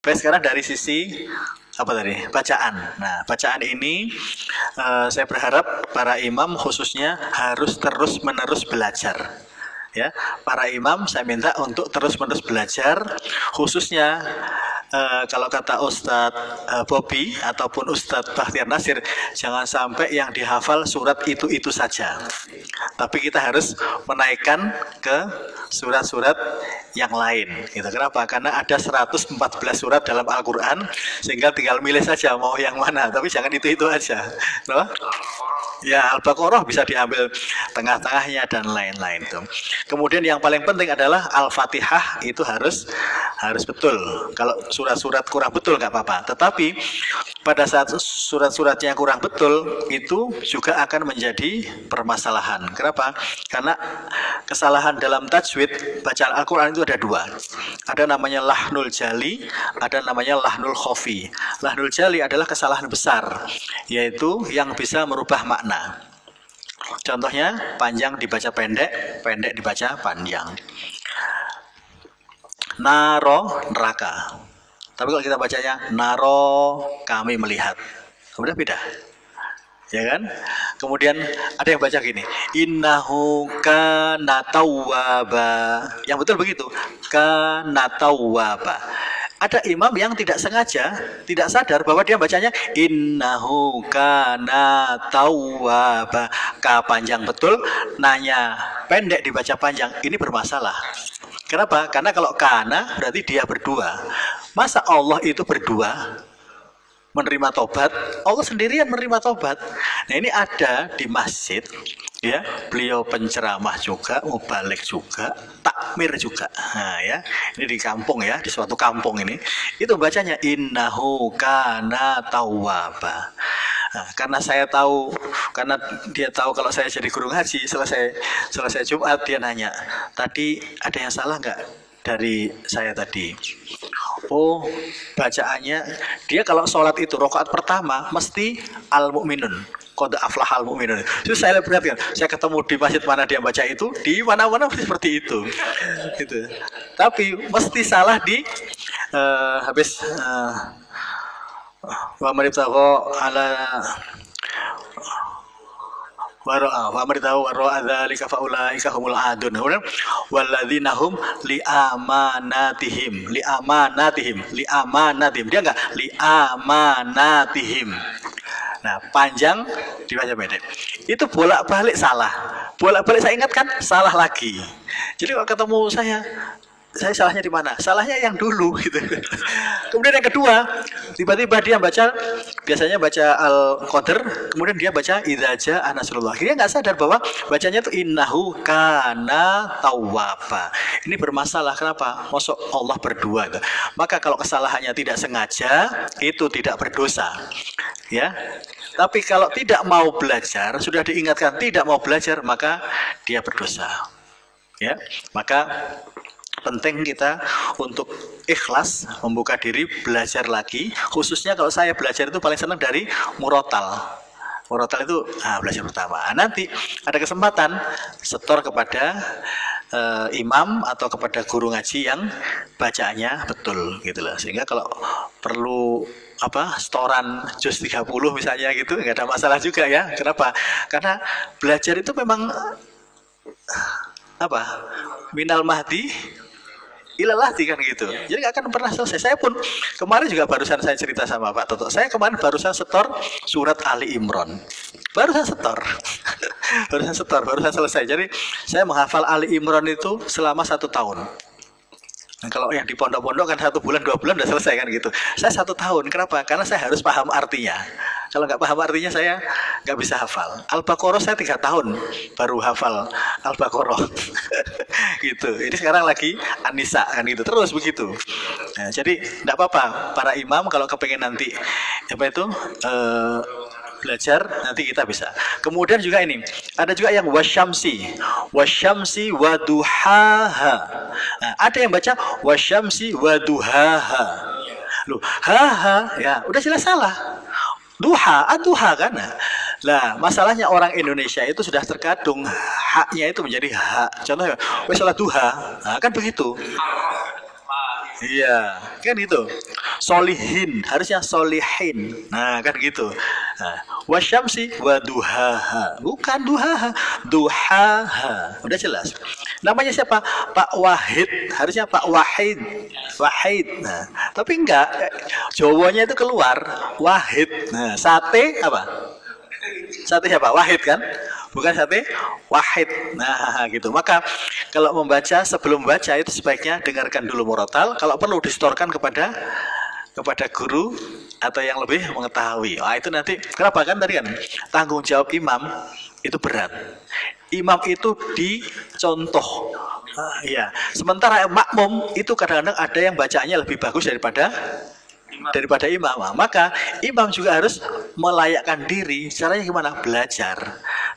Baik, sekarang dari sisi apa tadi? Bacaan. Nah, bacaan ini saya berharap para imam khususnya harus terus-menerus belajar. Ya, para imam saya minta untuk terus-menerus belajar, khususnya kalau kata Ustadz Bobby ataupun Ustadz Bakhtiar Nasir, jangan sampai yang dihafal surat itu saja. Tapi kita harus menaikkan ke surat-surat yang lain. Gitu. Kenapa? Karena ada 114 surat dalam Al-Quran, sehingga tinggal milih saja mau yang mana. Tapi jangan itu aja. Kenapa? Ya, Al-Baqarah bisa diambil tengah-tengahnya dan lain-lain tuh. Kemudian yang paling penting adalah Al-Fatihah itu harus betul. Kalau surat-surat kurang betul nggak apa-apa. Tetapi pada saat surat-suratnya kurang betul itu juga akan menjadi permasalahan. Kenapa? Karena kesalahan dalam tajwid bacaan Al-Quran itu ada dua. Ada namanya lahnul jali, ada namanya lahnul khofi. Lahnul jali adalah kesalahan besar, yaitu yang bisa merubah makna. Contohnya panjang dibaca pendek, pendek dibaca panjang. Naro neraka. Tapi kalau kita bacanya naro kami melihat, udah beda. Ya kan? Kemudian ada yang baca gini, innahu kana tawwaba. Yang betul begitu, kana tawwaba. Ada imam yang tidak sengaja, tidak sadar bahwa dia bacanya innahu kana tawwaba. Ka panjang betul, nanya pendek dibaca panjang. Ini bermasalah. Kenapa? Karena kalau kana berarti dia berdua. Masa Allah itu berdua menerima tobat? Allah sendirian menerima tobat. Nah, ini ada di masjid, ya, beliau penceramah juga, mubalik juga, takmir juga. Nah, ya, ini di kampung ya, di suatu kampung ini, itu bacanya innahu kana tawwaba. Nah, karena saya tahu, karena dia tahu kalau saya jadi guru ngaji, selesai Jumat dia nanya, tadi ada yang salah nggak dari saya tadi? Oh, bacaannya dia kalau sholat itu rakaat pertama mesti al-mu'minun, qad aflahal mu'minun. Terus saya perhatikan, saya ketemu di masjid mana dia baca itu, di mana-mana seperti itu. Gitu. Tapi mesti salah di habis wa maritaho ala wa maritahu wa dzalika faulaika humul adun. Walladzina hum liamanatihim. Dia enggak liamanatihim. Nah, panjang dibaca pendek. Itu bolak-balik salah. Bolak-balik saya ingatkan, salah lagi. Jadi kalau ketemu saya salahnya di mana? Salahnya yang dulu gitu. Kemudian yang kedua, tiba-tiba dia biasanya baca Al-Qadr, kemudian dia baca idza jaa nasrullah. Dia nggak sadar bahwa bacanya itu innahu kana tawwaba. Ini bermasalah. Kenapa? Masuk Allah berdua gitu. Maka kalau kesalahannya tidak sengaja, itu tidak berdosa. Ya. Tapi kalau tidak mau belajar, sudah diingatkan tidak mau belajar, maka dia berdosa. Ya. Maka penting kita untuk ikhlas membuka diri belajar lagi, khususnya kalau saya belajar itu paling senang dari murotal. Murotal itu belajar pertama. Nanti ada kesempatan setor kepada imam atau kepada guru ngaji yang bacaannya betul gitu loh. Sehingga kalau perlu setoran juz 30 misalnya gitu, nggak ada masalah juga ya. Kenapa? Karena belajar itu memang minal mahdi ilalah kan gitu. Jadi nggak akan pernah selesai. Saya pun kemarin juga barusan saya cerita sama Pak Toto. Saya kemarin barusan setor surat Ali Imran. Barusan setor. barusan selesai. Jadi saya menghafal Ali Imran itu selama 1 tahun. Nah, kalau yang di pondok-pondok kan 1 bulan 2 bulan udah selesai kan gitu. Saya 1 tahun. Kenapa? Karena saya harus paham artinya. Kalau nggak paham artinya saya nggak bisa hafal. Al-Baqarah saya 3 tahun baru hafal Al-Baqarah. Gitu. Ini sekarang lagi An-Nisa kan gitu. Terus begitu. Nah, jadi nggak apa-apa. Para imam kalau kepengen nanti belajar nanti kita bisa. Kemudian juga ini ada juga yang wasyamsi waduhaha. Nah, ada yang baca wasyamsi waduhaha. Loh, haha ya udah jelas salah. Duha kan. Nah, masalahnya orang Indonesia itu sudah terkadung haknya itu menjadi hak. Contohnya, wes salat duha. Nah, kan begitu. Iya, kan itu. Solihin, harusnya solihin. Nah, kan gitu. Nah, wasyamsi wa duhaha. Bukan duhaha, duhaha. Udah jelas. Namanya siapa? Pak Wahid. Harusnya Pak Wahid. Wahid. Nah, tapi enggak. Jawanya itu keluar Wahid. Nah, sate apa? Sate siapa? Wahid kan? Bukan sate wahid. Nah, gitu. Maka kalau membaca, sebelum baca itu sebaiknya dengarkan dulu murotal. Kalau perlu distorkan kepada guru atau yang lebih mengetahui. Wah, itu nanti kenapa kan tadi kan tanggung jawab imam itu berat. Imam itu dicontoh. Iya. Sementara makmum itu kadang-kadang ada yang bacaannya lebih bagus daripada imam. Maka imam juga harus melayakkan diri. Caranya gimana? Belajar.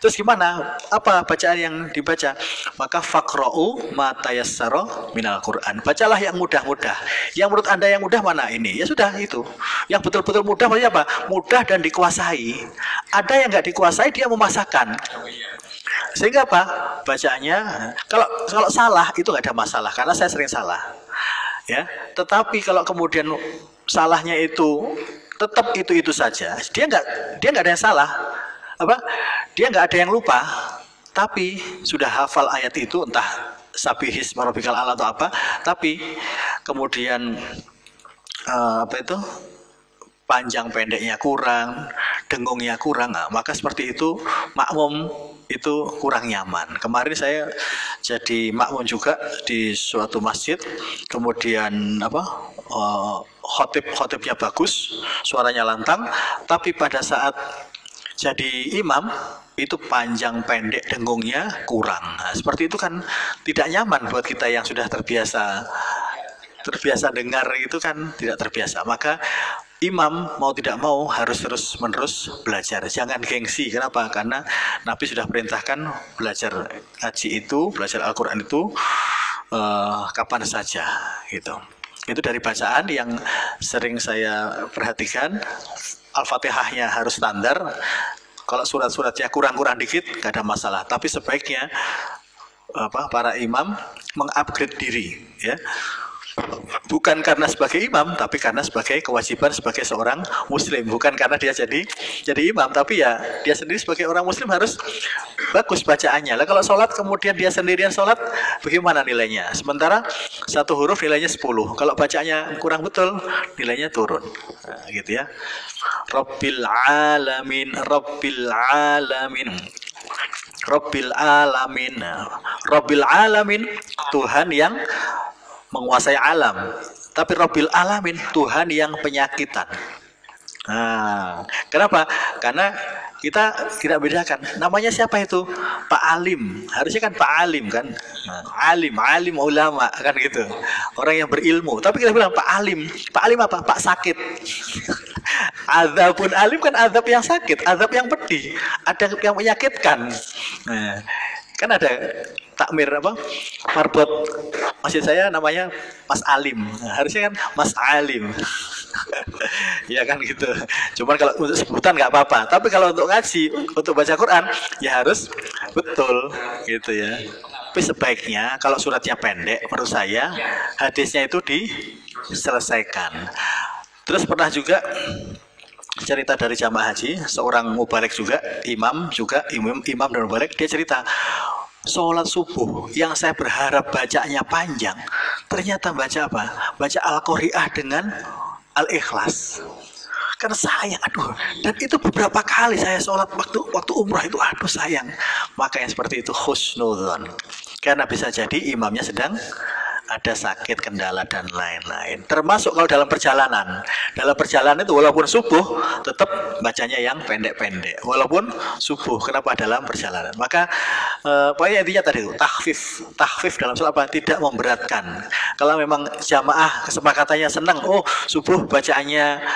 Terus gimana? Apa bacaan yang dibaca? Maka faqra'u ma tayassara minal Qur'an. Bacalah yang mudah-mudah. Yang menurut Anda yang mudah mana ini? Ya sudah itu. Yang betul-betul mudah maksudnya apa? Mudah dan dikuasai. Ada yang nggak dikuasai dia memasakkan. Sehingga apa? Bacaannya kalau salah itu nggak ada masalah karena saya sering salah. Ya, tetapi kalau kemudian salahnya itu tetap itu saja, dia nggak ada yang salah, apa? Dia nggak ada yang lupa, tapi sudah hafal ayat itu entah sabihis marobikal ala atau apa, tapi kemudian apa itu panjang pendeknya kurang, dengungnya kurang, maka seperti itu makmum itu kurang nyaman. Kemarin saya jadi makmum juga di suatu masjid, kemudian khotibnya bagus, suaranya lantang, tapi pada saat jadi imam itu panjang pendek dengungnya kurang. Nah, seperti itu kan tidak nyaman buat kita yang sudah terbiasa dengar, itu kan tidak terbiasa. Maka imam mau tidak mau harus terus-menerus belajar. Jangan gengsi. Kenapa? Karena Nabi sudah perintahkan belajar ngaji itu, belajar Al-Quran itu kapan saja. Gitu. Itu dari bacaan yang sering saya perhatikan. Al-Fatihahnya harus standar. Kalau surat-suratnya kurang-kurang dikit, gak ada masalah. Tapi sebaiknya para imam mengupgrade diri, ya. Bukan karena sebagai imam, tapi karena sebagai kewajiban sebagai seorang muslim. Bukan karena dia jadi imam, tapi ya dia sendiri sebagai orang muslim harus bagus bacaannya. Lah kalau sholat kemudian dia sendirian sholat, bagaimana nilainya? Sementara satu huruf nilainya 10. Kalau bacaannya kurang betul, nilainya turun. Nah, gitu ya. Rabbil alamin, Rabbil alamin. Rabbil alamin. Rabbil alamin, Tuhan yang menguasai alam. Tapi Rabbil alamin, Tuhan yang penyakitan. Nah, kenapa? Karena kita tidak bedakan. Namanya siapa itu? Pak Alim. Harusnya kan Pak Alim kan. Nah, alim ulama kan gitu. Orang yang berilmu. Tapi kita bilang Pak Alim. Pak Alim apa? Pak sakit. Azabun alim kan azab yang sakit, azab yang pedih, ada yang menyakitkan. Nah, kan ada takmir marbot masjid saya namanya Mas Alim. Nah, harusnya kan Mas Alim. Ya kan gitu. Cuman kalau untuk sebutan nggak apa-apa. Tapi kalau untuk ngaji, untuk baca Quran, ya harus betul gitu ya. Tapi sebaiknya kalau suratnya pendek, menurut saya hadisnya itu diselesaikan. Terus pernah juga cerita dari jamaah haji, seorang mubarik juga, imam dan mubarik, dia cerita sholat subuh yang saya berharap bacanya panjang, ternyata baca apa? Baca Al-Qari'ah dengan Al-Ikhlas. Karena sayang, dan itu beberapa kali saya sholat waktu umrah itu, sayang. Maka yang seperti itu husnudzon, karena bisa jadi imamnya sedang ada sakit, kendala dan lain-lain. Termasuk kalau dalam perjalanan. Dalam perjalanan itu walaupun subuh tetap bacanya yang pendek-pendek. Walaupun subuh, kenapa dalam perjalanan? Maka pokoknya intinya tadi itu takhfif dalam sholat apa? Tidak memberatkan. Kalau memang jamaah kesepakatannya senang, subuh bacaannya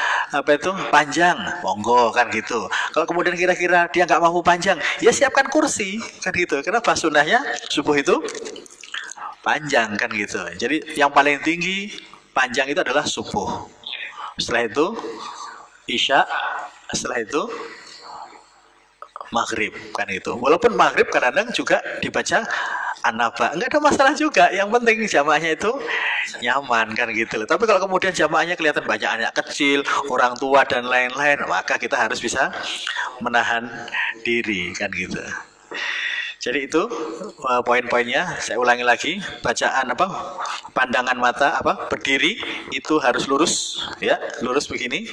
panjang, monggo kan gitu. Kalau kemudian kira-kira dia nggak mampu panjang, ya siapkan kursi kan gitu. Kenapa? Sunnahnya subuh itu panjang kan gitu. Jadi yang paling tinggi panjang itu adalah subuh. Setelah itu isya, setelah itu maghrib kan itu. Walaupun maghrib kadang-kadang juga dibaca anaba, enggak ada masalah juga. Yang penting jamaahnya itu nyaman kan gitu loh. Tapi kalau kemudian jamaahnya kelihatan banyak anak kecil, orang tua dan lain-lain, maka kita harus bisa menahan diri kan gitu. Jadi itu poin-poinnya. Saya ulangi lagi, bacaan apa? Pandangan mata apa? Berdiri itu harus lurus, ya, lurus begini.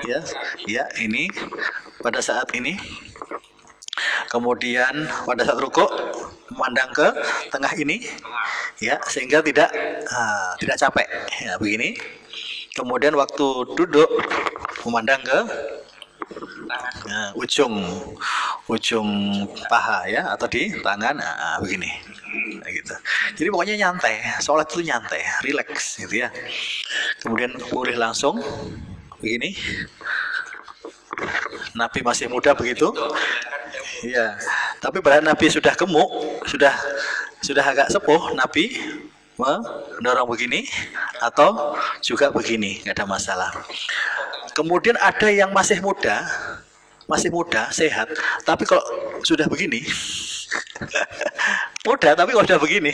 Ya, ya ini pada saat ini. Kemudian pada saat rukuk memandang ke tengah ini, ya, sehingga tidak capek, ya, begini. Kemudian waktu duduk memandang ke ujung paha, ya, atau di tangan, begini, gitu. Jadi pokoknya nyantai, sholat itu nyantai, relax, gitu ya. Kemudian boleh langsung begini. Nabi masih muda begitu, ya. Tapi pada Nabi sudah gemuk, sudah agak sepuh, Nabi mendorong begini atau juga begini, nggak ada masalah. Kemudian ada yang masih muda, sehat, tapi kalau sudah begini, muda tapi kalau sudah begini,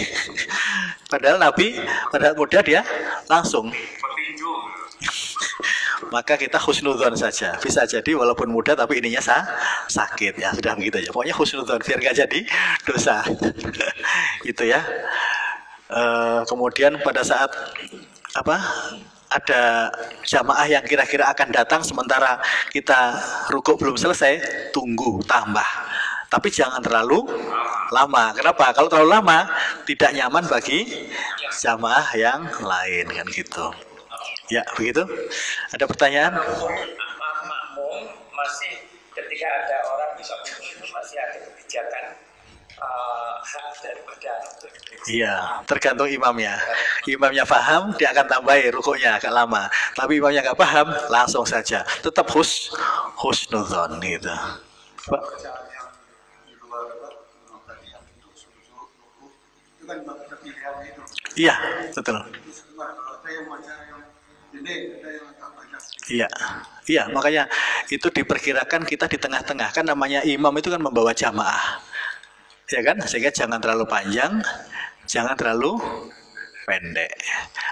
padahal Nabi pada muda dia langsung. Maka kita husnudzon saja. Bisa jadi walaupun muda tapi ininya sakit, ya, sudah begitu aja. Pokoknya husnudzon biar nggak jadi dosa. Gitu ya. Kemudian pada saat ada jamaah yang kira-kira akan datang sementara kita rukuk belum selesai, tunggu tambah. Tapi jangan terlalu lama. Kenapa? Kalau terlalu lama tidak nyaman bagi jamaah yang lain kan gitu. Ya, begitu. Ada pertanyaan? Makmum masih ketika ada orang bisa masih ada kebijakan hak daripada. Iya, tergantung imamnya. Imamnya paham, dia akan tambahin rukuknya agak lama. Tapi imamnya nggak paham, langsung saja. Tetap husnudzon gitu. Pak. Iya, betul. Iya, makanya itu diperkirakan kita di tengah-tengah, kan namanya imam itu kan membawa jamaah, ya kan, sehingga jangan terlalu panjang, jangan terlalu pendek.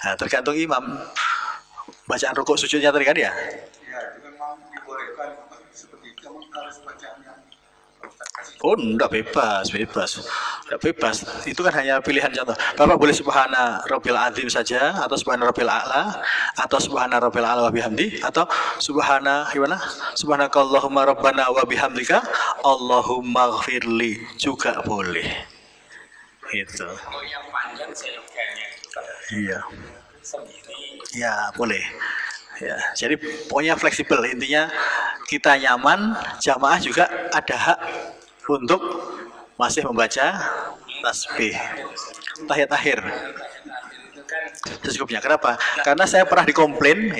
Nah, tergantung imam bacaan rukuk sujudnya tadi kan ya. Oh, enggak bebas. Enggak bebas. Itu kan hanya pilihan contoh. Bapak boleh subhana rabbil azim saja, atau subhana rabbil a'la, atau subhana rabbil a'la wa bihamdi, atau subhana gimana? Subhanakallahumma rabbana wa bihamdika Allahumma ghfirli juga boleh. Itu. Kalau yang panjang seyogianya iya. sendiri. Ya, boleh. Ya, jadi pokoknya fleksibel. Intinya kita nyaman, jamaah juga ada hak untuk masih membaca tasbih tahiyat akhir secukupnya. Kenapa? Karena saya pernah dikomplain,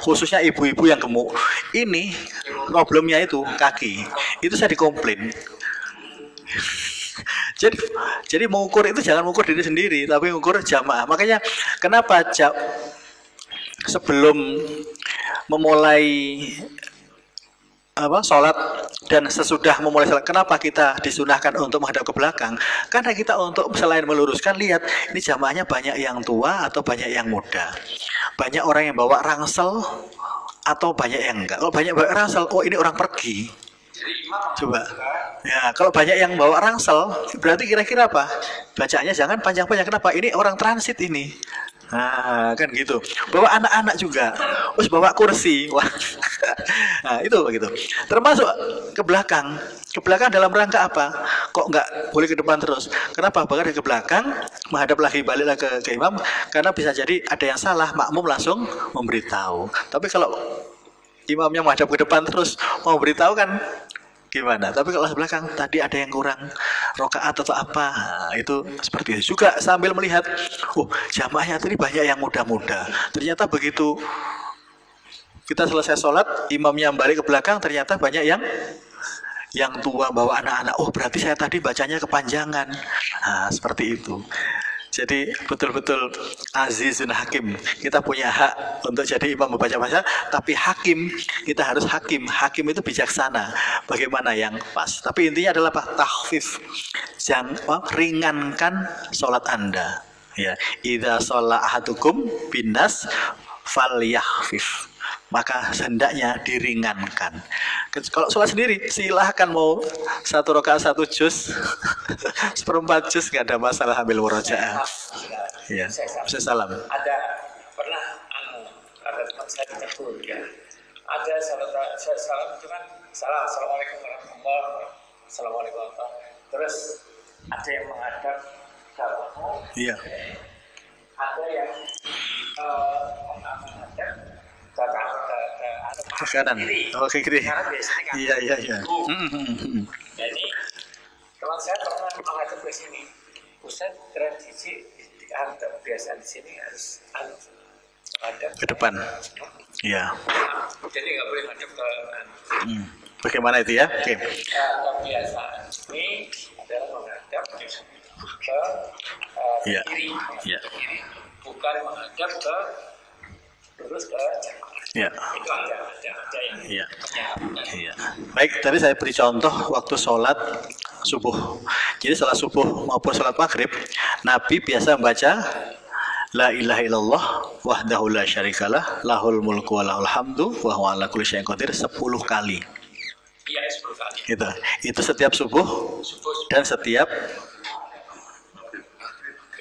khususnya ibu-ibu yang gemuk. Ini problemnya itu kaki. Itu saya dikomplain. Jadi mengukur itu jangan mengukur diri sendiri, tapi mengukur jamaah. Makanya kenapa sebelum memulai sholat dan sesudah memulai sholat, kenapa kita disunahkan untuk menghadap ke belakang? Karena kita untuk selain meluruskan, lihat ini jamaahnya banyak yang tua atau banyak yang muda, banyak orang yang bawa rangsel atau banyak yang enggak. Kalau banyak bawa rangsel, oh ini orang pergi. Coba ya, kalau banyak yang bawa rangsel berarti kira-kira apa? Bacaannya jangan panjang-panjang. Kenapa? Ini orang transit ini. Nah, kan gitu. Bawa anak-anak juga. Terus bawa kursi. Wah. Nah, itu begitu. Termasuk ke belakang. Ke belakang dalam rangka apa? Kok nggak boleh ke depan terus? Kenapa? Bahkan ke belakang, menghadap lagi, balik lagi ke imam. Karena bisa jadi ada yang salah, makmum langsung memberitahu. Tapi kalau imamnya menghadap ke depan terus mau beritahu kan gimana? Tapi kalau belakang tadi ada yang kurang rokaat atau apa, nah, itu seperti itu juga sambil melihat, jamaahnya tadi banyak yang muda-muda. Ternyata begitu kita selesai sholat, imamnya balik ke belakang, ternyata banyak yang tua bawa anak-anak. Oh, berarti saya tadi bacanya kepanjangan. Nah, seperti itu. Jadi betul-betul azizun hakim. Kita punya hak untuk jadi imam membaca-baca, tapi hakim, kita harus hakim. Hakim itu bijaksana. Bagaimana yang pas. Tapi intinya adalah tahfif. jangan ringankan sholat Anda. Ya, idza shalla ahadukum binas falyahfif. Maka hendaknya diringankan. Kalau sholat sendiri, silahkan mau 1 rakaat 1 juz, 1/4 juz, nggak ada masalah ambil murojaah. Ya, salam. Ada pernah ada teman saya tegur ya. Ada salam itu kan salam, assalamualaikum warahmatullahi wabarakatuh. Assalamualaikum warahmatullahi wabarakatuh. Terus ada yang menghadap jamaah. Iya. Ada yang menghadap ke kanan. Oh, ke kiri. Karena biasanya kan. Iya. Jadi teman saya pernah menghadap ke sini. Ustaz, tradisi biasa di sini harus ada Ke depan. Iya. jadi nggak boleh madep ke Bagaimana itu ya? Oke. kebiasaan ini adalah menghadap ke Iya. kiri, Iya. bukan menghadap ke lurus ke jamaah. Iya. Itu ada yang Iya. Iya. Baik, tadi saya beri contoh waktu sholat subuh. Jadi sholat subuh maupun sholat maghrib, Nabi biasa membaca La ilaha illallah wahdahu la syarikalah lahul mulku wa lahul hamdu wa huwa ala kulli syai'in qadir 10 kali. Iya, 10 kali. Gitu. Itu setiap subuh dan setiap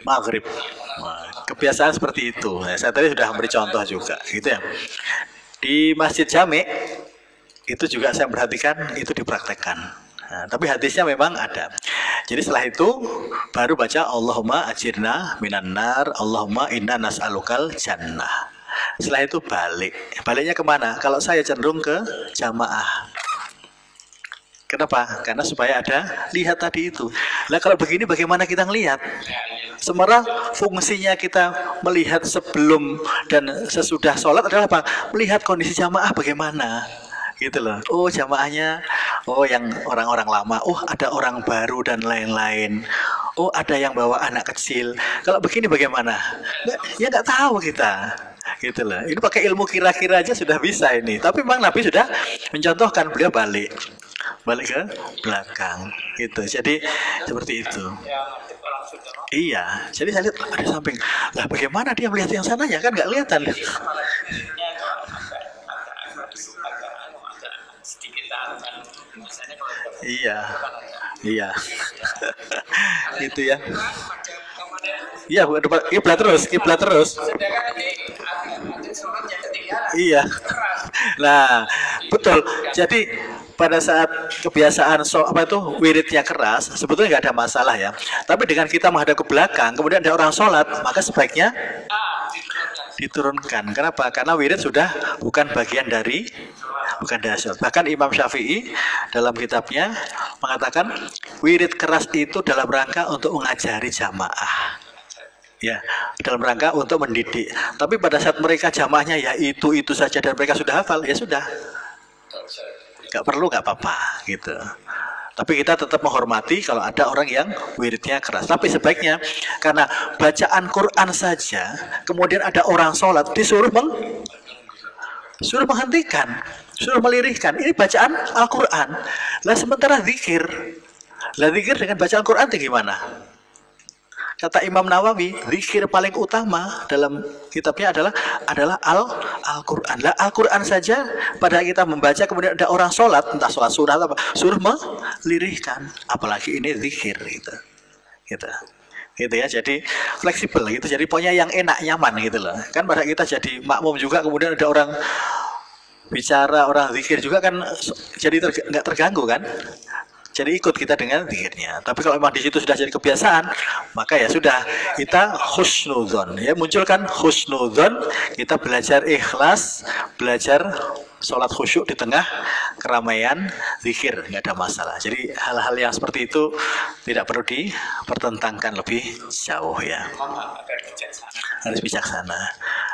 maghrib. Nah, kebiasaan seperti itu. Nah, saya tadi sudah memberi contoh juga, gitu ya. Di Masjid Jami itu juga saya perhatikan itu dipraktekkan. Nah, tapi hadisnya memang ada. Jadi setelah itu baru baca Allahumma ajirna minan nar, Allahumma inna nas'alukal jannah. Setelah itu balik. Baliknya kemana? Kalau saya cenderung ke jamaah. Kenapa? Karena supaya ada lihat tadi itu. Nah kalau begini bagaimana kita ngelihat? Sementara fungsinya kita melihat sebelum dan sesudah sholat adalah apa? Melihat kondisi jamaah bagaimana. Gitu loh. Oh jamaahnya, oh yang orang-orang lama, oh ada orang baru dan lain-lain. Oh ada yang bawa anak kecil. Kalau begini bagaimana? Ya nggak tahu kita. Gitu loh. Ini pakai ilmu kira-kira aja sudah bisa ini. Tapi memang Nabi sudah mencontohkan, beliau balik ke belakang. Gitu. Jadi seperti itu. Iya. Jadi saya lihat ada samping. Lah bagaimana dia melihat yang sana ya kan nggak kelihatan. Iya. Gitu ya. Iya, kiblat terus. Iya. Nah, betul. Jadi pada saat kebiasaan wiridnya keras, sebetulnya nggak ada masalah ya. Tapi dengan kita menghadap ke belakang, kemudian ada orang sholat, maka sebaiknya diturunkan. Kenapa? Karena wirid sudah bukan bagian dari sholat. Bahkan Imam Syafi'i dalam kitabnya mengatakan wirid keras itu dalam rangka untuk mengajari jamaah. Ya, dalam rangka untuk mendidik. Tapi pada saat mereka jamaahnya ya itu saja dan mereka sudah hafal, ya sudah. Nggak perlu, nggak apa-apa gitu. Tapi kita tetap menghormati kalau ada orang yang wiridnya keras. Tapi sebaiknya karena bacaan Quran saja, kemudian ada orang sholat disuruh menghentikan, suruh melirihkan. Ini bacaan Al-Quran. Lah sementara zikir dengan bacaan Quran itu gimana? Kata Imam Nawawi, zikir paling utama dalam kitabnya adalah Al-Quran. Lah Al-Quran saja pada kita membaca kemudian ada orang sholat, entah sholat sunnah apa, suruh melirihkan. Apalagi ini zikir gitu ya. Jadi fleksibel gitu. Jadi pokoknya yang enak nyaman gitu loh. Kan pada kita jadi makmum juga kemudian ada orang bicara, orang zikir juga kan jadi nggak terganggu kan. Jadi ikut kita dengan zikirnya. Tapi kalau memang di situ sudah jadi kebiasaan, maka ya sudah kita husnudzon. Ya munculkan husnudzon. Kita belajar ikhlas, belajar sholat khusyuk di tengah keramaian zikir, nggak ada masalah. Jadi hal-hal yang seperti itu tidak perlu dipertentangkan lebih jauh ya. Harus bijaksana.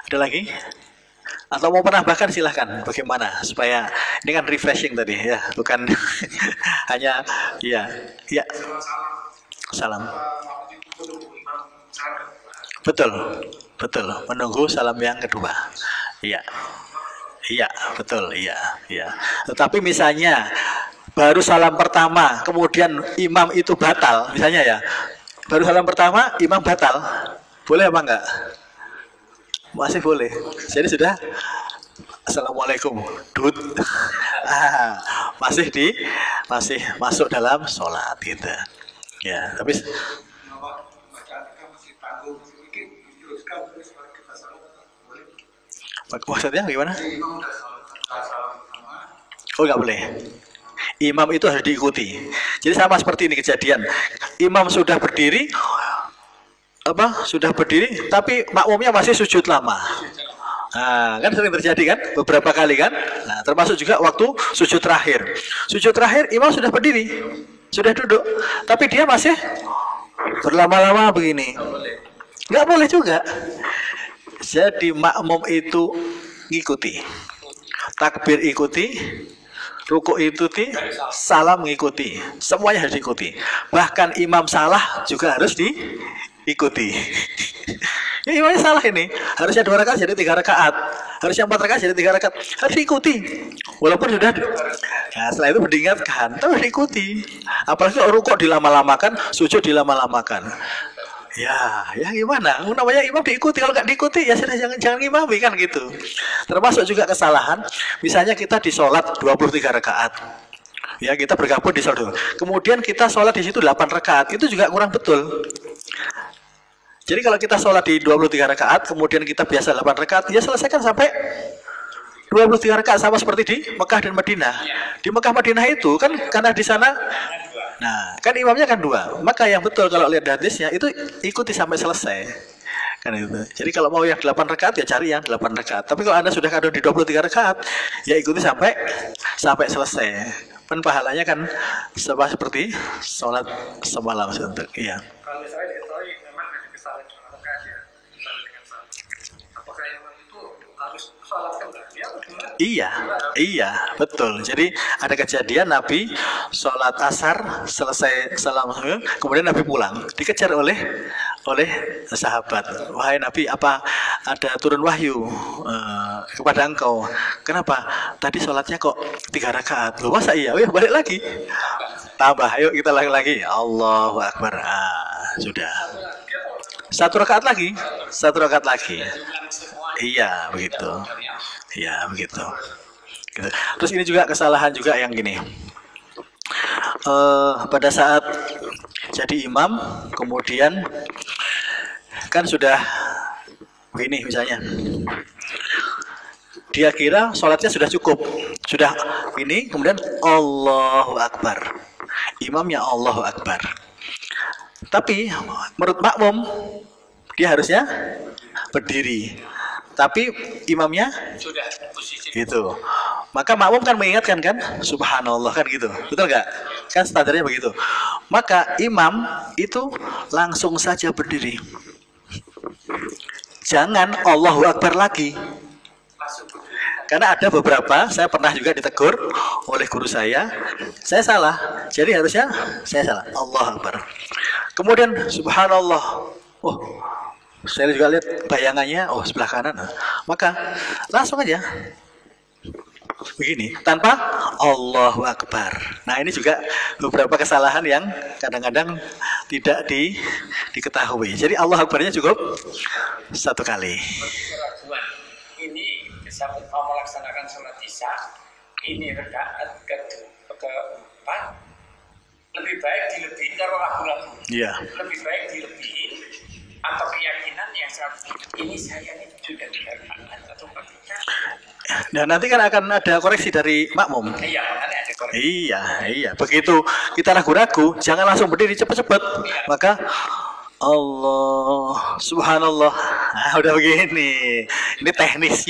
Ada lagi? Atau mau menambahkan silahkan. Bagaimana supaya ini kan refreshing tadi ya, bukan hanya ya. Salam. Betul. Menunggu salam yang kedua. Iya, betul. Iya. Tetapi misalnya baru salam pertama, kemudian imam itu batal, misalnya ya, baru salam pertama, imam batal, boleh apa enggak? Masih boleh. Jadi sudah assalamualaikum, dud, masih masuk dalam sholat gitu. Ya, tapi maksudnya gimana? Oh, nggak boleh. Imam itu harus diikuti. Jadi sama seperti ini kejadian. Imam sudah berdiri, tapi makmumnya masih sujud lama. Nah, kan sering terjadi kan, beberapa kali kan. Nah, termasuk juga waktu sujud terakhir. Sujud terakhir, imam sudah berdiri, sudah duduk, tapi dia masih berlama-lama begini. Nggak boleh juga. Jadi makmum itu ngikuti, takbir ikuti, ruku ikuti, salam ngikuti, semuanya harus diikuti. Bahkan imam salah juga harus diikuti. Ya, imamnya salah ini, harusnya 2 rakaat jadi 3 rakaat, harusnya 4 rakaat jadi 3 rakaat, harus diikuti. Walaupun sudah, nah setelah itu diingatkan, tapi harus diikuti. Apalagi kalau rukuk dilama-lamakan, sujud dilama-lamakan. Ya gimana? Namanya imam diikuti, kalau nggak diikuti ya sudah jangan imami kan gitu. Termasuk juga kesalahan, misalnya kita di sholat 23 rakaat. Ya, kita bergabung di sholat. Kemudian kita sholat di situ 8 rakaat, itu juga kurang betul. Jadi kalau kita sholat di 23 rakaat, kemudian kita biasa 8 rakaat, ya selesaikan sampai 23 rakaat, sama seperti di Mekah dan Madinah. Di Mekah Madinah itu kan karena di sana, nah kan imamnya kan 2, maka yang betul kalau lihat hadisnya itu ikuti sampai selesai. Kan itu. Jadi kalau mau yang 8 rakaat ya cari yang 8 rakaat. Tapi kalau Anda sudah kadang di 23 rakaat, ya ikuti sampai selesai. Kan pahalanya kan seperti sholat semalam suntuk. Iya. Kalau misalnya diketahui memang ada kesalahan rakaat ya, misalnya dengan salat, apakah imam itu harus sholat kembali? Iya, betul. Jadi ada kejadian Nabi sholat asar selesai salam, kemudian Nabi pulang, dikejar oleh sahabat. Wahai Nabi, apa ada turun wahyu kepada engkau? Kenapa? Tadi sholatnya kok 3 rakaat? Loh, masa iya? Oh ya, balik lagi. Tambah, ayo kita lagi. Allahu Akbar. Sudah. 1 rakaat lagi. Iya, begitu. Ya begitu. Terus ini juga kesalahan juga yang gini. Pada saat jadi imam, kemudian kan sudah begini misalnya, dia kira sholatnya sudah cukup, sudah ini, kemudian Allahu Akbar, imamnya Allahu Akbar. Tapi menurut makmum dia harusnya berdiri. Tapi imamnya sudah posisi gitu. Maka makmum kan mengingatkan kan, subhanallah kan gitu. Betul nggak? Kan standarnya begitu. Maka imam itu langsung saja berdiri. Jangan Allahu Akbar lagi. Karena ada beberapa, saya pernah juga ditegur oleh guru saya salah. Jadi harusnya saya salah, Allahu Akbar. Kemudian subhanallah. Oh, saya juga lihat bayangannya, oh sebelah kanan. Maka langsung aja begini, tanpa Allahu Akbar. Nah ini juga beberapa kesalahan yang kadang-kadang tidak diketahui. Jadi Allahu Akbarnya cukup 1 kali. keraguan. Ini disambut mau melaksanakan sholat isya, ini rakaat keempat, lebih baik dilebihin kalau ragu-ragu. Iya. Lebih baik dilebihin atau keyakinan yang ini saya ini sudah 3 rakaat atau 4 rakaat. Dan nanti kan akan ada koreksi dari makmum. Iya, nanti ada koreksi. Iya. Begitu kita ragu-ragu, jangan langsung berdiri cepet-cepet. Maka Allah, subhanallah. Nah, udah begini. Ini teknis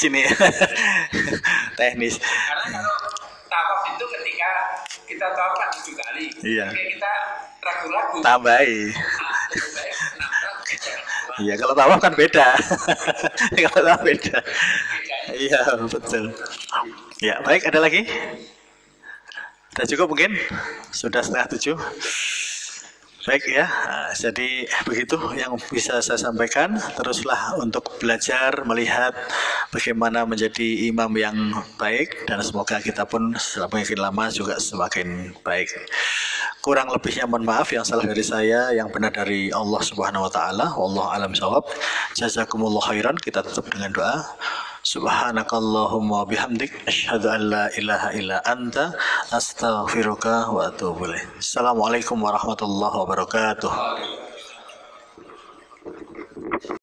ini. Teknis. Karena kalau tawaf itu ketika kita tawaf kan 7 kali. Iya. Ketika kita ragu-ragu. Tambahi. Iya, kalau tawaf kan beda. Kalau tawaf beda. Iya, betul. Ya, baik, ada lagi? Sudah cukup mungkin? Sudah 6:30. Baik ya, jadi begitu yang bisa saya sampaikan. Teruslah untuk belajar melihat bagaimana menjadi imam yang baik, dan semoga kita pun semakin lama juga semakin baik. Kurang lebihnya mohon maaf, yang salah dari saya, yang benar dari Allah Subhanahu wa taala. Wallahu a'lam bishawab. Jazakumullah khairan. Kita tutup dengan doa. Subhanakallahumma bihamdik asyhadu an la ilaha illa anta astaghfiruka wa atubu ilaik. Assalamualaikum warahmatullahi wabarakatuh.